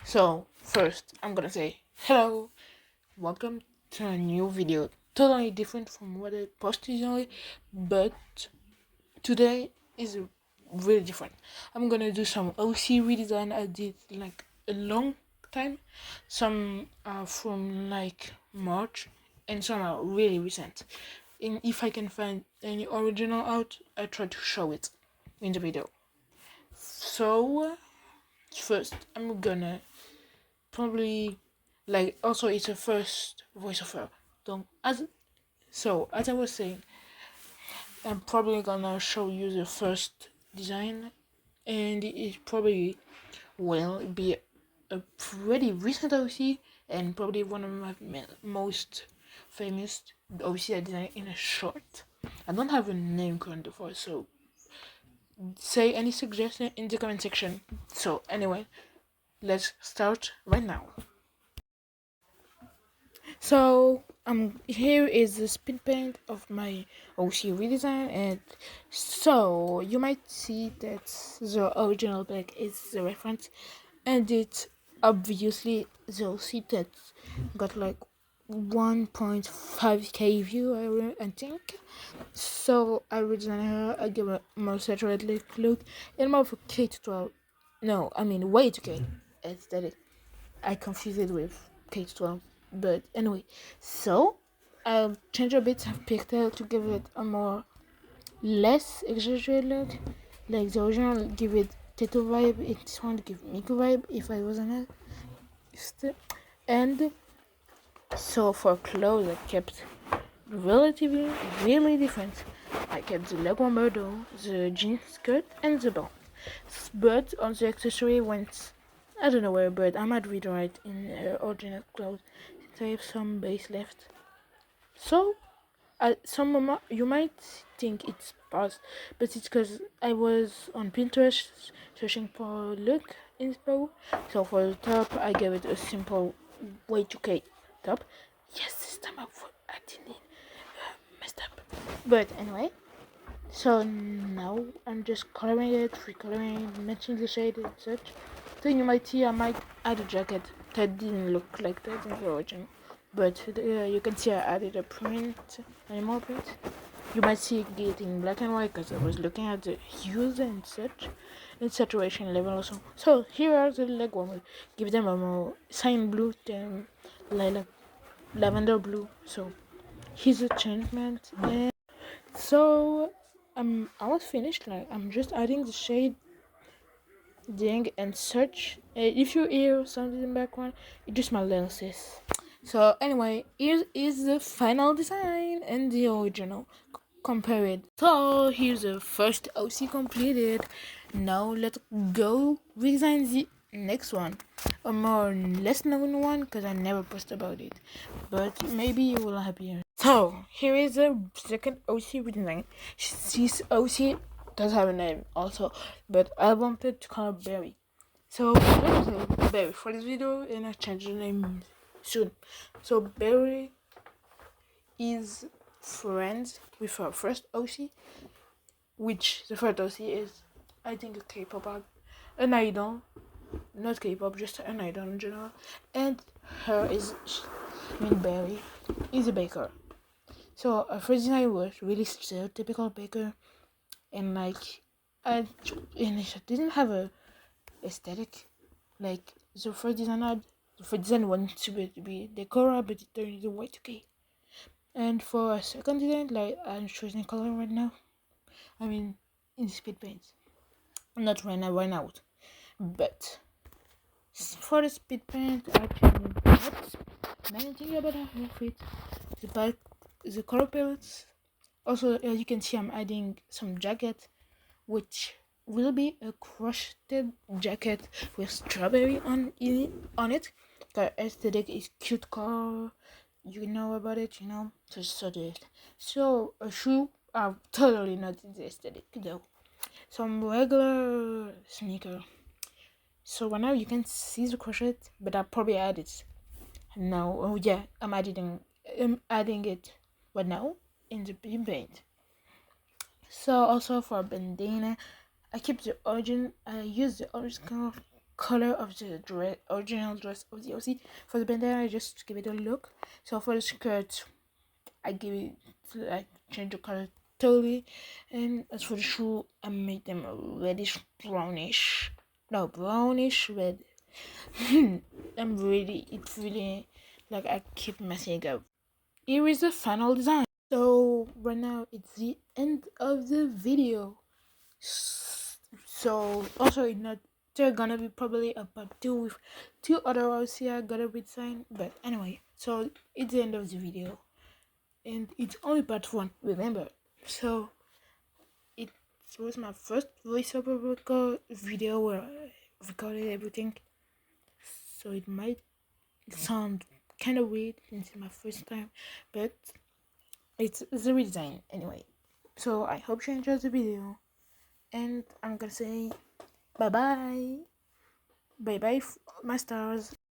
So first, I'm gonna say hello, welcome to a new video, totally different from what I post usually, but today is really different. I'm gonna do some OC redesign I did like a long time. Some are from like March, and some are really recent. And if I can find any original out, I try to show it in the video. So first, I'm gonna probably like also it's a first voiceover. Don't as I was saying, I'm probably gonna show you the first design, and it probably will be a pretty recent OC and probably one of my most famous OC I designed in a short. I don't have a name currently for it, so say any suggestion in the comment section. So anyway, let's start right now. So here is the speed paint of my OC redesign, and so you might see that the original pack is the reference, and it's obviously the OC that got like 1.5k view, I think. So I redesigned her. I give a more saturated look and more of a K to 12. No, I mean way to K aesthetic. I confuse it with K to 12. But anyway, so I'll change a bit of picture to give it a more less exaggerated look. Like the original give it tattoo vibe, it's one to give Miku vibe if I wasn't it. And so for clothes I kept relatively really different. I kept the leg warmer though, the jean skirt and the belt. But on the accessory went I don't know where, but I might read right in original clothes since I have some base left. So at some moment you might think it's paused, but it's because I was on Pinterest searching for look inspo. So for the top, I gave it a simple Y2K top. Yes, this time I didn't messed up. But anyway, so now I'm just coloring it, recoloring, matching the shade and such. Then you might see I might add a jacket that didn't look like that in the original. But you can see I added a print, animal print. You might see it getting black and white because I was looking at the hues and such, and saturation level also. So here are the leg warmers. Give them a more cyan blue than lilac, lavender blue. So here's a changement. And so I'm almost finished. Like I'm just adding the shade ding and such. If you hear something in the background, it's just my little sis. So anyway, here is the final design and the original. Compare it. So here's the first OC completed. Now let's go redesign the next one. A more less known one because I never post about it. But maybe you will happy. So here is the second OC redesign. This OC does have a name also, but I wanted to call it Berry. So let's say Berry for this video, and I change the name soon. So Berry is friends with our first OC, which the first OC is, I think, a K-pop an idol, not K-pop, just an idol in general, and her is, Berry is a baker. So our first design was really stereotypical baker, and like, and it didn't have a aesthetic like the first design had. The first design wanted to be decora, but it turned into Y2K. And for a second design, like I'm choosing color right now. I mean, in speed paint, not right now, right out. But for the speed paint, I changed not many things about the outfit. The back, the color palettes. Also, as you can see, I'm adding some jacket, which will be a crusted jacket with strawberry on it. The aesthetic is cute color. You know about it, you know. So a shoe are totally not the aesthetic though. Some regular sneaker. So right now you can see the crochet, but I probably add it now. Oh yeah, I'm adding it right now in the paint. So also for bandana, I keep the origin. I use the original color of the dress, original dress of the OC. For the bandana, I just give it a look. So for the skirt, I give it like change the color totally. And as for the shoe, I made them reddish brownish. No, brownish red. It's really like I keep messing up. Here is the final design. So right now it's the end of the video. So also it's not there gonna be probably a part 2 with 2 other rows here gotta redesign, but anyway, so it's the end of the video and it's only part 1, remember. So it was my first voiceover record video where I recorded everything, so it might sound kind of weird since it's my first time, but it's the redesign anyway. So I hope you enjoyed the video, and I'm gonna say bye bye, my stars.